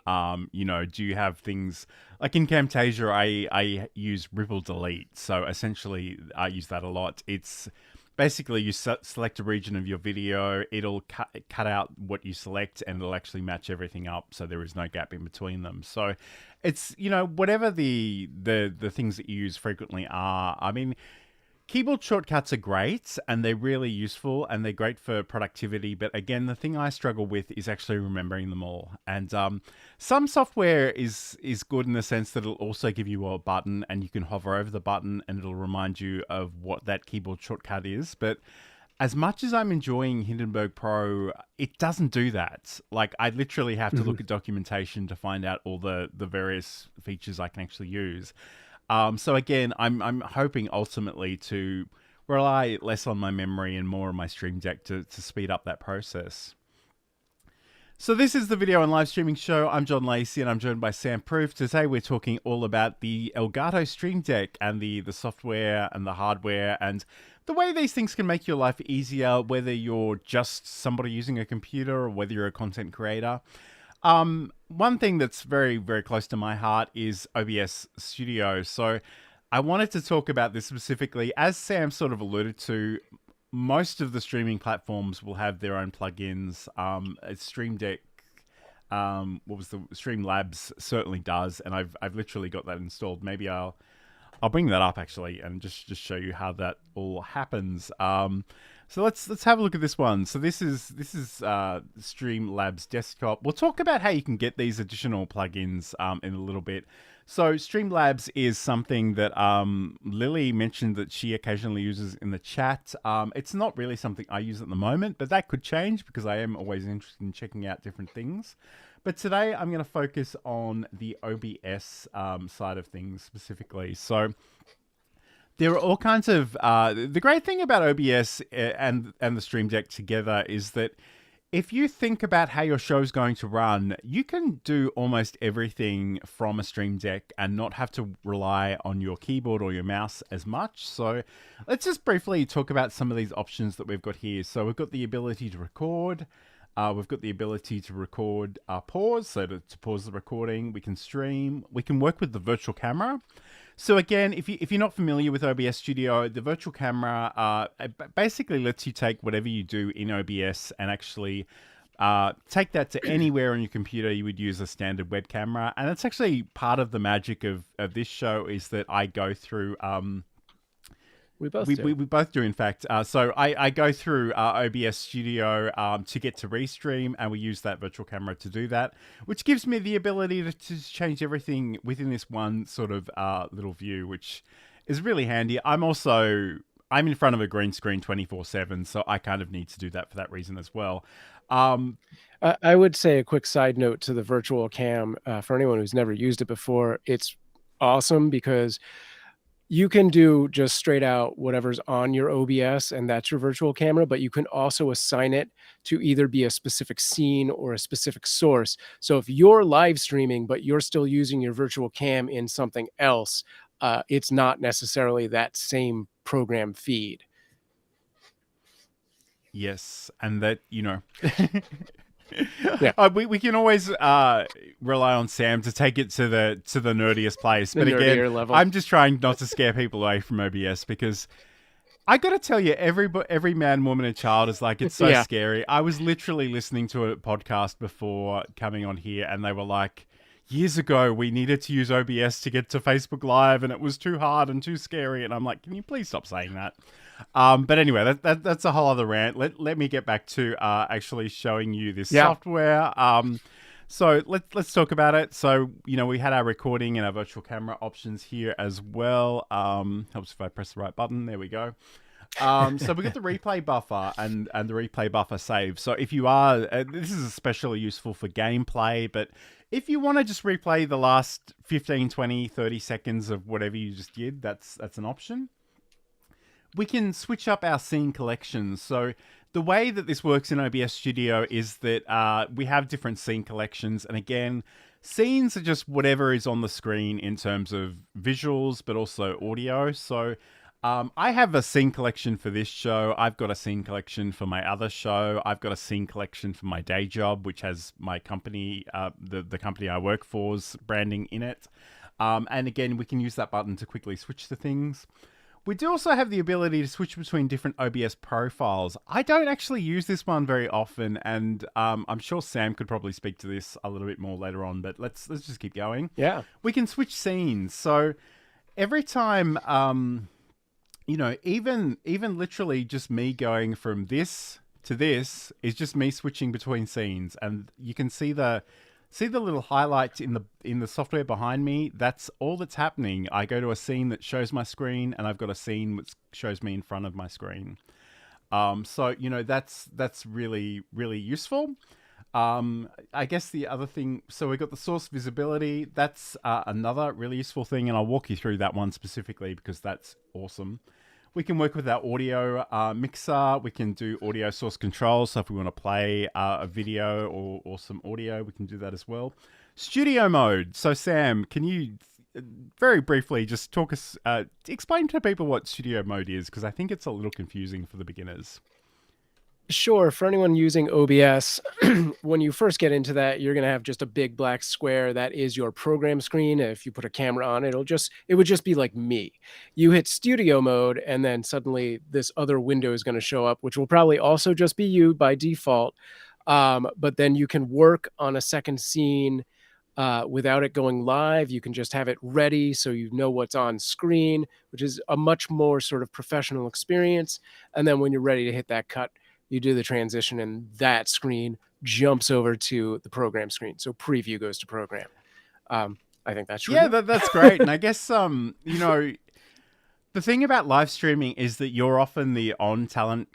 You know, do you have things like in Camtasia? I use Ripple Delete. So essentially I use that a lot. It's basically you select a region of your video, it'll cut out what you select and it'll actually match everything up so there is no gap in between them. So it's, you know, whatever the things that you use frequently are. I mean, keyboard shortcuts are great and they're really useful and they're great for productivity. But again, the thing I struggle with is actually remembering them all. And some software is good in the sense that it'll also give you a button and you can hover over the button and it'll remind you of what that keyboard shortcut is. But as much as I'm enjoying Hindenburg Pro, it doesn't do that. Like, I literally have to look at documentation to find out all the various features I can actually use. So again, I'm hoping ultimately to rely less on my memory and more on my Stream Deck to speed up that process. So this is the Video and Live Streaming Show. I'm John Lacey and I'm joined by Sam Proof. Today we're talking all about the Elgato Stream Deck and the software and the hardware and the way these things can make your life easier, whether you're just somebody using a computer or whether you're a content creator. One thing that's very, very close to my heart is OBS Studio. So I wanted to talk about this specifically. As Sam sort of alluded to, most of the streaming platforms will have their own plugins. Stream Deck, Streamlabs certainly does, and I've literally got that installed. Maybe I'll bring that up actually and just show you how that all happens. So let's have a look at this one. So this is Streamlabs desktop. We'll talk about how you can get these additional plugins in a little bit. So Streamlabs is something that Lily mentioned that she occasionally uses in the chat. It's not really something I use at the moment, but that could change because I am always interested in checking out different things. But today I'm going to focus on the OBS side of things specifically. So there are all kinds of... the great thing about OBS and the Stream Deck together is that if you think about how your show's going to run, you can do almost everything from a Stream Deck and not have to rely on your keyboard or your mouse as much. So let's just briefly talk about some of these options that we've got here. So we've got the ability to record. We've got the ability to record pause, so to pause the recording. We can stream. We can work with the virtual camera. So again, if you're not familiar with OBS Studio, the virtual camera basically lets you take whatever you do in OBS and actually take that to anywhere on your computer you would use a standard web camera. And that's actually part of the magic of this show is that I go through... We both do, in fact. So I go through OBS Studio to get to Restream, and we use that virtual camera to do that, which gives me the ability to change everything within this one sort of little view, which is really handy. I'm in front of a green screen 24/7, so I kind of need to do that for that reason as well. I would say a quick side note to the virtual cam for anyone who's never used it before. It's awesome because you can do just straight out whatever's on your OBS, and that's your virtual camera, but you can also assign it to either be a specific scene or a specific source. So if you're live streaming, but you're still using your virtual cam in something else, it's not necessarily that same program feed. Yes, and that, Yeah. We can always rely on Sam to take it to the nerdiest place. But again, level. I'm just trying not to scare people away from OBS because I got to tell you, every man, woman, and child is like, it's so scary. I was literally listening to a podcast before coming on here, and they were like, years ago, we needed to use OBS to get to Facebook Live, and it was too hard and too scary. And I'm like, can you please stop saying that? But anyway, that's a whole other rant. Let me get back to actually showing you this software. So let's talk about it. So, we had our recording and our virtual camera options here as well. Helps if I press the right button. There we go. So we've got the replay buffer and the replay buffer save. So if you are, this is especially useful for gameplay, but if you want to just replay the last 15, 20, 30 seconds of whatever you just did, that's an option. We can switch up our scene collections. So the way that this works in OBS Studio is that we have different scene collections. And again, scenes are just whatever is on the screen in terms of visuals, but also audio. So I have a scene collection for this show. I've got a scene collection for my other show. I've got a scene collection for my day job, which has my company, the company I work for's branding in it. And again, we can use that button to quickly switch to things. We do also have the ability to switch between different OBS profiles. I don't actually use this one very often, and I'm sure Sam could probably speak to this a little bit more later on, but let's just keep going. Yeah. We can switch scenes. So every time, even literally just me going from this to this is just me switching between scenes, and you can see the little highlights in the software behind me. That's all that's happening. I go to a scene that shows my screen, and I've got a scene which shows me in front of my screen. So that's really really useful. I guess the other thing, so we got the source visibility. That's another really useful thing, and I'll walk you through that one specifically because that's awesome. We can work with our audio mixer. We can do audio source control. So if we want to play a video or some audio, we can do that as well. Studio mode. So Sam, can you very briefly just talk us, explain to people what studio mode is? Because I think it's a little confusing for the beginners. Sure. For anyone using OBS, when you first get into that, you're going to have just a big black square. That is your program screen. If you put a camera on, it would just be like me. You hit studio mode, and then suddenly this other window is going to show up, which will probably also just be you by default. But then you can work on a second scene without it going live. You can just have it ready so you know what's on screen, which is a much more sort of professional experience. And then when you're ready to hit that cut, you do the transition and that screen jumps over to the program screen. So preview goes to program. I think that's really... Yeah, that's great. And I guess, the thing about live streaming is that you're often the on-camera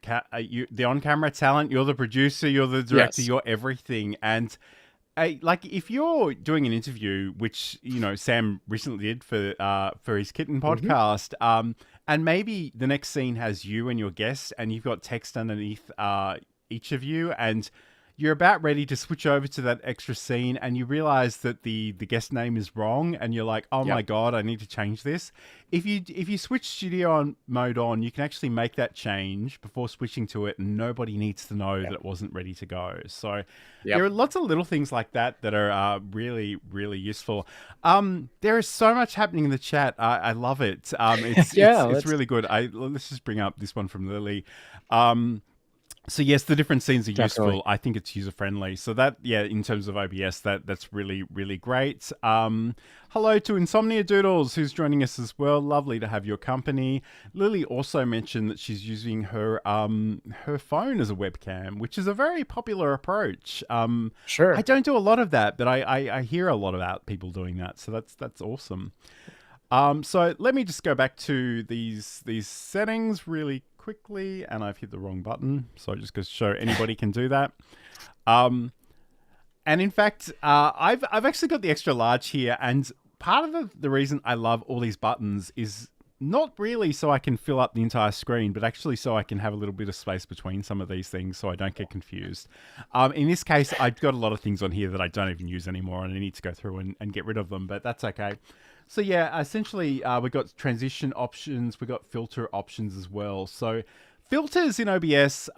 talent. You're the producer, you're the director, you're everything. And like if you're doing an interview, which, Sam recently did for his Kitten podcast, and maybe the next scene has you and your guest, and you've got text underneath each of you, and you're about ready to switch over to that extra scene, and you realize that the guest name is wrong, and you're like, oh my God, I need to change this. If you switch studio mode on, you can actually make that change before switching to it, and nobody needs to know that it wasn't ready to go. So there are lots of little things like that are really, really useful. There is so much happening in the chat. I love it. It's really good. Let's just bring up this one from Lily. So yes, the different scenes are useful. I think it's user-friendly. So that, in terms of OBS, that's really, really great. Hello to Insomnia Doodles, who's joining us as well. Lovely to have your company. Lily also mentioned that she's using her phone as a webcam, which is a very popular approach. Sure. I don't do a lot of that, but I hear a lot about people doing that. So that's awesome. So let me just go back to these settings really quickly, and I've hit the wrong button, so just to show anybody can do that. And in fact, I've actually got the extra large here, and part of the reason I love all these buttons is not really so I can fill up the entire screen, but actually so I can have a little bit of space between some of these things so I don't get confused. In this case, I've got a lot of things on here that I don't even use anymore, and I need to go through and get rid of them, but that's okay. So essentially we've got transition options, we've got filter options as well. So filters in OBS,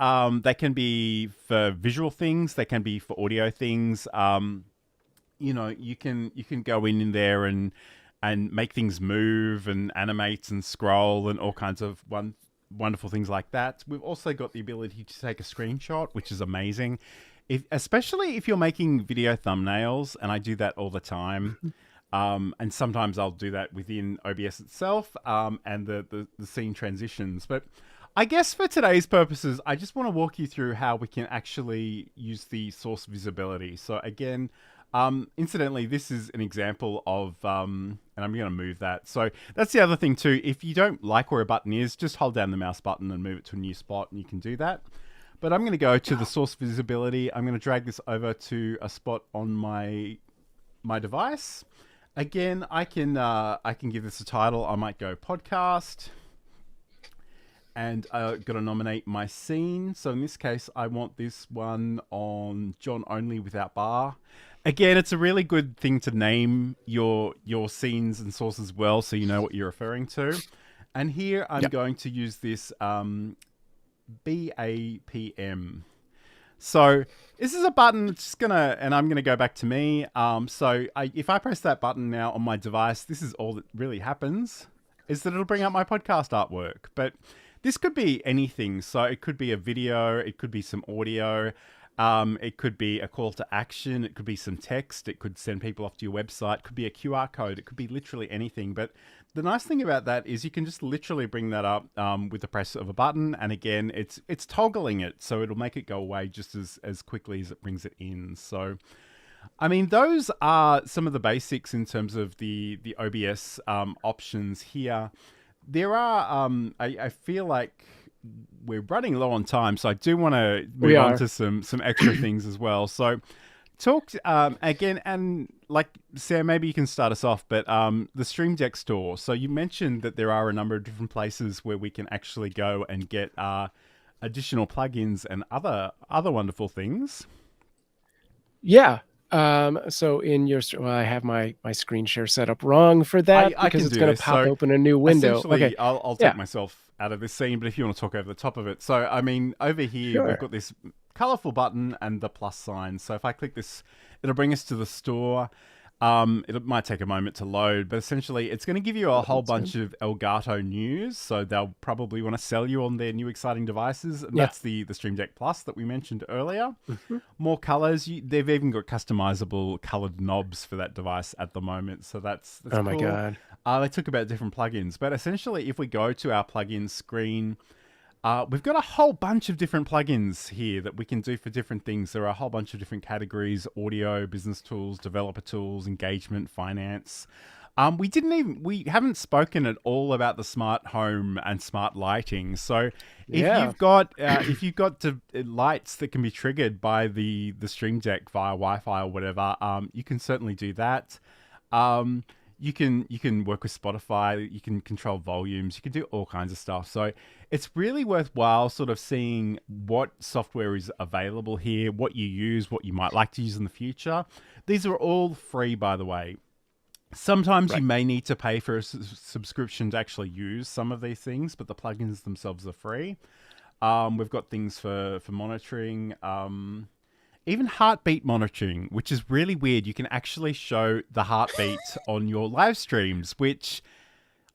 they can be for visual things, they can be for audio things. You can go in there and make things move and animate and scroll and all kinds of wonderful things like that. We've also got the ability to take a screenshot, which is amazing. Especially if you're making video thumbnails, and I do that all the time. And sometimes I'll do that within OBS itself, and the scene transitions. But I guess for today's purposes, I just want to walk you through how we can actually use the source visibility. So again, incidentally, this is an example of, and I'm going to move that. So that's the other thing too. If you don't like where a button is, just hold down the mouse button and move it to a new spot, and you can do that. But I'm going to go to the source visibility. I'm going to drag this over to a spot on my device. Again, I can give this a title. I might go podcast, and I've got to nominate my scene. So in this case, I want this one on John Only without bar. Again, it's a really good thing to name your scenes and sources well, so you know what you're referring to. And here I'm going to use this BAPM. So this is a button that's and I'm gonna go back to me. If I press that button now on my device, this is all that really happens, is that it'll bring up my podcast artwork. But this could be anything. So it could be a video, it could be some audio, it could be a call to action, it could be some text, it could send people off to your website, it could be a QR code, it could be literally anything. But the nice thing about that is you can just literally bring that up with the press of a button, and again, it's toggling it, so it'll make it go away just as quickly as it brings it in. So, I mean, those are some of the basics in terms of the OBS options here. There are, I feel like we're running low on time, so I do want to We move on are. to some extra things as well. So talk again, and like Sam, maybe you can start us off, but the Stream Deck store. So you mentioned that there are a number of different places where we can actually go and get additional plugins and other wonderful things. Yeah. So in your, well, I have my screen share set up wrong for that I because can it's do going this. to pop So open a new window. essentially, Okay. I'll Yeah. take myself out of this scene, but if you want to talk over the top of it. So, I mean, over here, Sure. we've got this colorful button and the plus sign. So if I click this, it'll bring us to the store. It might take a moment to load, but essentially it's going to give you a whole bunch of Elgato news. So they'll probably want to sell you on their new exciting devices. And that's the Stream Deck Plus that we mentioned earlier. More colors. They've even got customizable colored knobs for that device at the moment. So that's Oh cool. my God. They talk about different plugins, but essentially if we go to our plugin screen, we've got a whole bunch of different plugins here that we can do for different things. There are a whole bunch of different categories: audio, business tools, developer tools, engagement, finance. We haven't spoken at all about the smart home and smart lighting. So if you've got lights that can be triggered by the Stream Deck via Wi-Fi or whatever, you can certainly do that. You can work with Spotify, you can control volumes, you can do all kinds of stuff. So it's really worthwhile sort of seeing what software is available here, what you use, what you might like to use in the future. These are all free, by the way. Sometimes you may need to pay for a subscription to actually use some of these things, but the plugins themselves are free. We've got things for monitoring, even heartbeat monitoring, which is really weird. You can actually show the heartbeat on your live streams, which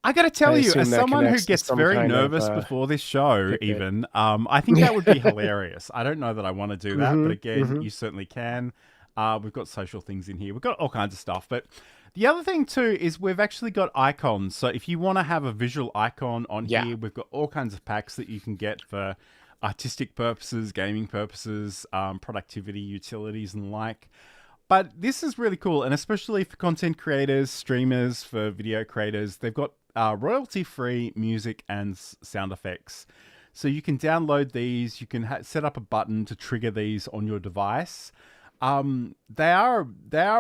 I got to tell you, as someone who gets very nervous before this show, even, I think that would be hilarious. I don't know that I want to do that, but again, you certainly can. We've got social things in here. We've got all kinds of stuff. But the other thing too is we've actually got icons. So if you want to have a visual icon on here, we've got all kinds of packs that you can get for artistic purposes, gaming purposes, productivity, utilities, and the like. But this is really cool, and especially for content creators, streamers, for video creators, they've got royalty-free music and sound effects. So you can download these, you can set up a button to trigger these on your device. They are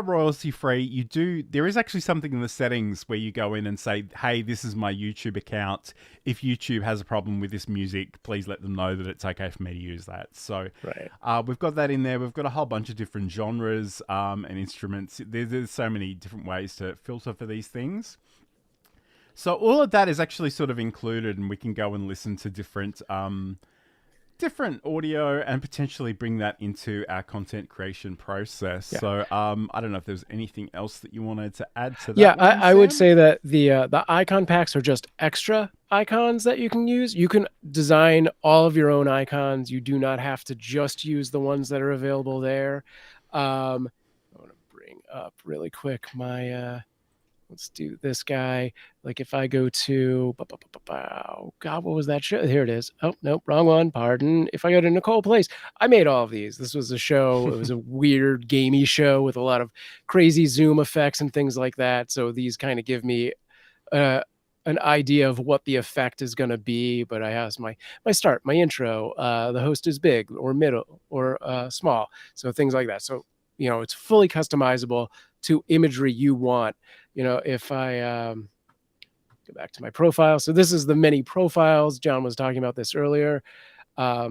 royalty free. There is actually something in the settings where you go in and say, hey, this is my YouTube account. If YouTube has a problem with this music, please let them know that it's okay for me to use that. So we've got that in there. We've got a whole bunch of different genres and instruments. There's so many different ways to filter for these things. So all of that is actually sort of included, and we can go and listen to different audio and potentially bring that into our content creation process. So I don't know if there's anything else that you wanted to add to that. Yeah, I would say that the icon packs are just extra icons that you can use. You can design all of your own icons. You do not have to just use the ones that are available there. I want to bring up really quick my let's do this guy. Like if I go to, oh God, what was that show? Here it is. Oh, nope, wrong one. Pardon. If I go to Nicole Place, I made all of these. This was a show. It was a weird gamey show with a lot of crazy zoom effects and things like that. So these kind of give me an idea of what the effect is going to be. But I have my start, my intro. The host is big or middle or small. So things like that. So, you know, it's fully customizable to imagery you want. You know, if I go back to my profile. So this is the many profiles. John was talking about this earlier. I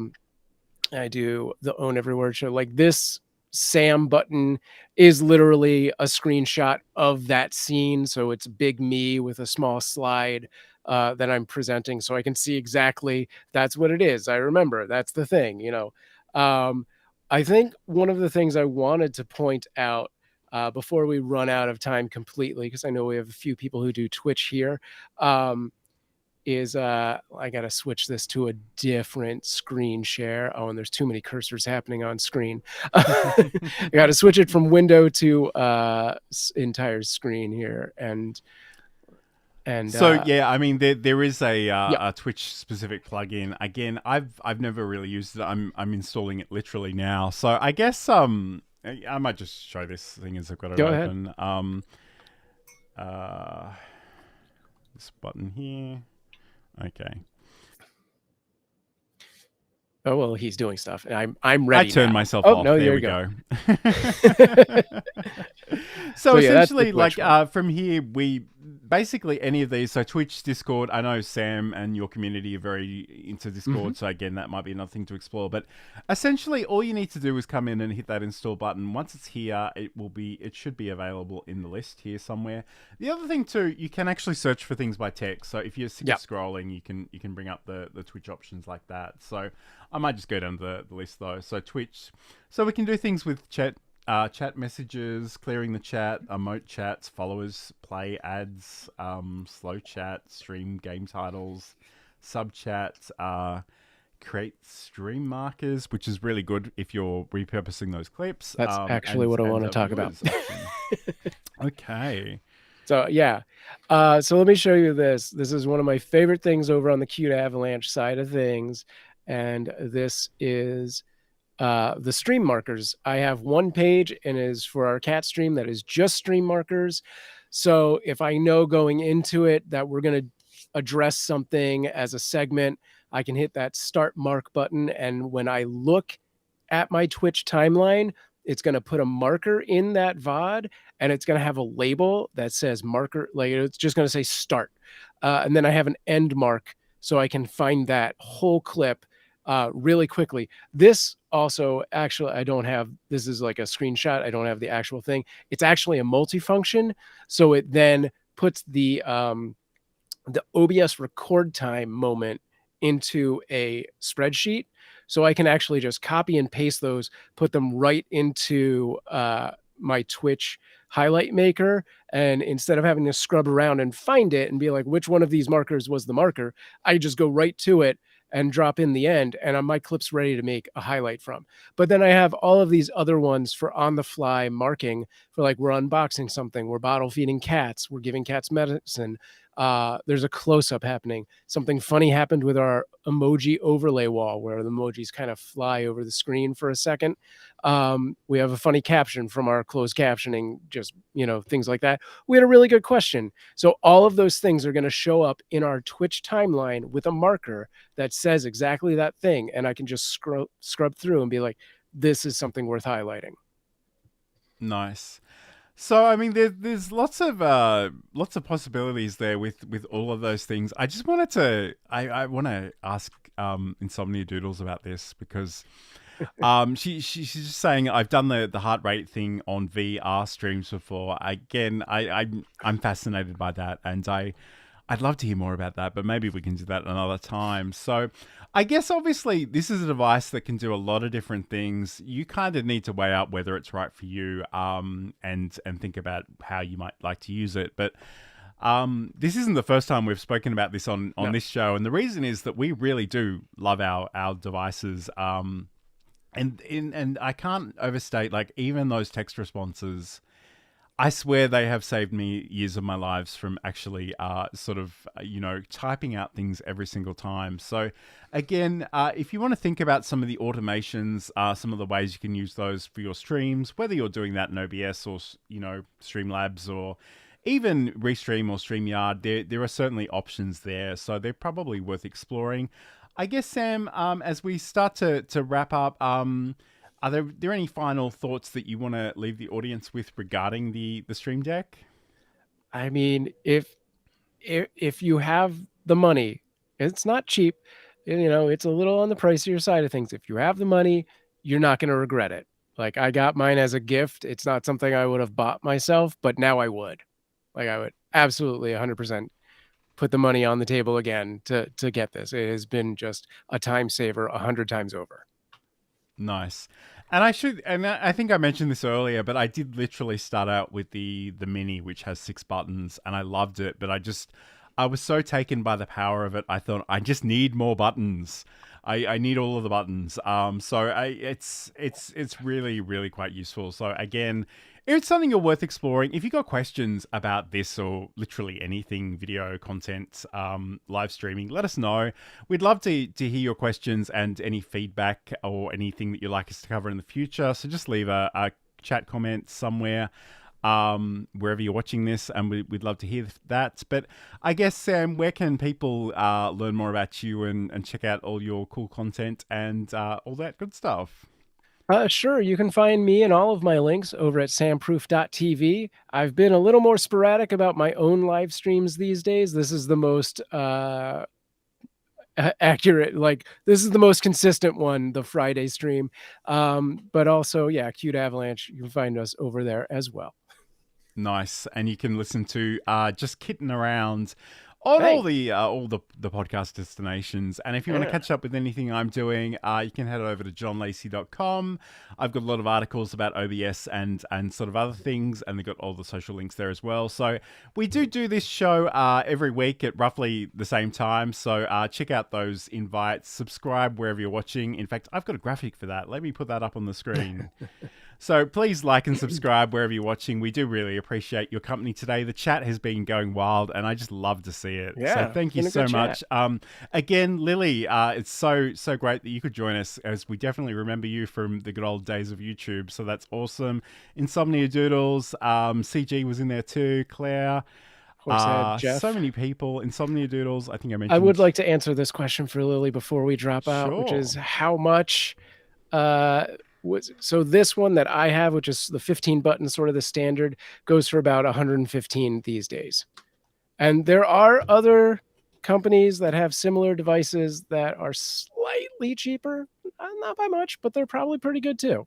do the Own Every Word show. Like this Sam button is literally a screenshot of that scene. So it's big me with a small slide that I'm presenting. So I can see exactly that's what it is. I remember that's the thing, you know. I think one of the things I wanted to point out before we run out of time completely, because I know we have a few people who do Twitch here, is I got to switch this to a different screen share. Oh, and there's too many cursors happening on screen. I got to switch it from window to entire screen here. And so yeah, I mean there is a Twitch specific plugin. Again, I've never really used it. I'm installing it literally now. So I guess I might just show this thing as I've got it open. This button here. Okay. Oh well, he's doing stuff. I'm I ready. turned now. myself Oh off. no, There there we you go. go. So yeah, that's the essentially, Twitch one. from here, we basically any of these. So Twitch, Discord. I know Sam and your community are very into Discord. Mhm. So again, that might be another thing to explore. But essentially, all you need to do is come in and hit that install button. Once it's here, it should be available in the list here somewhere. The other thing too, you can actually search for things by text. So if you're sick Yep. of scrolling, you can bring up the Twitch options like that. So I might just go down the list though. So Twitch, so we can do things with chat messages, clearing the chat, emote chats, followers, play ads, slow chat, stream game titles, sub chat, create stream markers, which is really good if you're repurposing those clips. That's actually what I want to talk about. Okay. So yeah, so let me show you this. This is one of my favorite things over on the Cute Avalanche side of things, and this is the stream markers. I have one page and is for our cat stream that is just stream markers. So if I know going into it that we're going to address something as a segment, I can hit that start mark button, and when I look at my Twitch timeline, it's going to put a marker in that VOD, and it's going to have a label that says marker, like it's just going to say start. And then I have an end mark so I can find that whole clip really quickly. This also, actually, I don't have, this is like a screenshot. I don't have the actual thing. It's actually a multifunction. So it then puts the OBS record time moment into a spreadsheet. So I can actually just copy and paste those, put them right into my Twitch highlight maker. And instead of having to scrub around and find it and be like, which one of these markers was the marker, I just go right to it and drop in the end, and my clip's ready to make a highlight from. But then I have all of these other ones for on the fly marking for, like, we're unboxing something, we're bottle feeding cats, we're giving cats medicine. There's a close-up happening. Something funny happened with our emoji overlay wall where the emojis kind of fly over the screen for a second. We have a funny caption from our closed captioning, just, things like that. We had a really good question. So all of those things are going to show up in our Twitch timeline with a marker that says exactly that thing. And I can just scrub through and be like, this is something worth highlighting. Nice. So I mean, there's lots of possibilities there with all of those things. I just wanted to I want to ask Insomnia Doodles about this because she's just saying I've done the heart rate thing on VR streams before. Again, I'm fascinated by that, and I'd love to hear more about that, but maybe we can do that another time. So I guess obviously this is a device that can do a lot of different things. You kind of need to weigh up whether it's right for you and think about how you might like to use it. But this isn't the first time we've spoken about this on this show. And the reason is that we really do love our devices. And I can't overstate, like, even those text responses, I swear they have saved me years of my lives from actually typing out things every single time. So again, if you want to think about some of the automations, some of the ways you can use those for your streams, whether you're doing that in OBS or, Streamlabs or even Restream or StreamYard, there are certainly options there. So they're probably worth exploring. I guess, Sam, as we start to wrap up, are there any final thoughts that you want to leave the audience with regarding the Stream Deck? I mean, if you have the money, it's not cheap. It's a little on the pricier side of things. If you have the money, you're not going to regret it. Like, I got mine as a gift. It's not something I would have bought myself, but now I would. Like, I would absolutely 100% put the money on the table again to get this. It has been just a time saver 100 times over. Nice. And I think I mentioned this earlier, but I did literally start out with the Mini, which has 6 buttons, and I loved it, but I was so taken by the power of it. I thought, I just need more buttons. I need all of the buttons. It's really, really quite useful. So again, it's something you're worth exploring. If you've got questions about this or literally anything, video content, live streaming, let us know. We'd love to hear your questions and any feedback or anything that you'd like us to cover in the future. So just leave a chat comment somewhere. wherever you're watching this, and we'd love to hear that. But I guess, Sam, where can people learn more about you and check out all your cool content and all that good stuff? Sure, you can find me and all of my links over at samproof.tv. I've been a little more sporadic about my own live streams these days. This is the most accurate, like this is the most consistent one, the Friday stream. But also, yeah, Cute Avalanche, you can find us over there as well. Nice. And you can listen to Just Kitten Around on all the podcast destinations. And if you want to catch up with anything I'm doing, you can head over to johnlacey.com. I've got a lot of articles about OBS and sort of other things, and they've got all the social links there as well. So we do this show every week at roughly the same time. So check out those invites, subscribe wherever you're watching. In fact, I've got a graphic for that. Let me put that up on the screen. So please like and subscribe wherever you're watching. We do really appreciate your company today. The chat has been going wild, and I just love to see it. Yeah, so thank you so much. Again, Lily, it's so great that you could join us, as we definitely remember you from the good old days of YouTube. So that's awesome. Insomnia Doodles, CG was in there too. Claire. Jeff. So many people. Insomnia Doodles, I think I mentioned. I would like to answer this question for Lily before we drop out, which is how much... so this one that I have, which is the 15 button, sort of the standard, goes for about 115 these days. And there are other companies that have similar devices that are slightly cheaper, not by much, but they're probably pretty good too.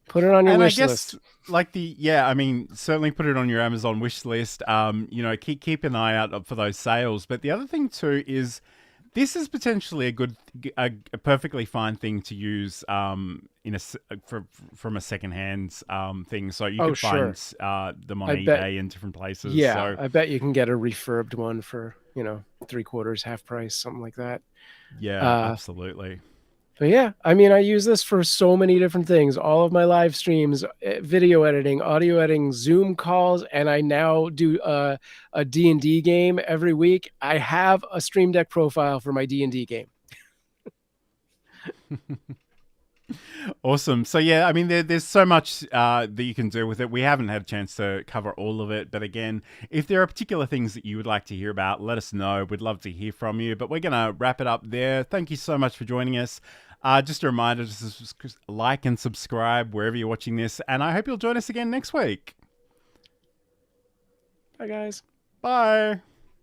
Put it on your wish list. Certainly put it on your Amazon wish list. Keep an eye out for those sales. But the other thing too is, this is potentially a perfectly fine thing to use from a secondhand thing. So you can find them on eBay and different places. Yeah, so, I bet you can get a refurbed one for 3/4, half price, something like that. Yeah, absolutely. But yeah, I mean, I use this for so many different things. All of my live streams, video editing, audio editing, Zoom calls, and I now do a D&D game every week. I have a Stream Deck profile for my D&D game. Awesome. So yeah, I mean, there's so much that you can do with it. We haven't had a chance to cover all of it, but again, if there are particular things that you would like to hear about, let us know. We'd love to hear from you. But we're gonna wrap it up there. Thank you so much for joining us. Just a reminder to like and subscribe wherever you're watching this, and I hope you'll join us again next week. Bye, guys. Bye.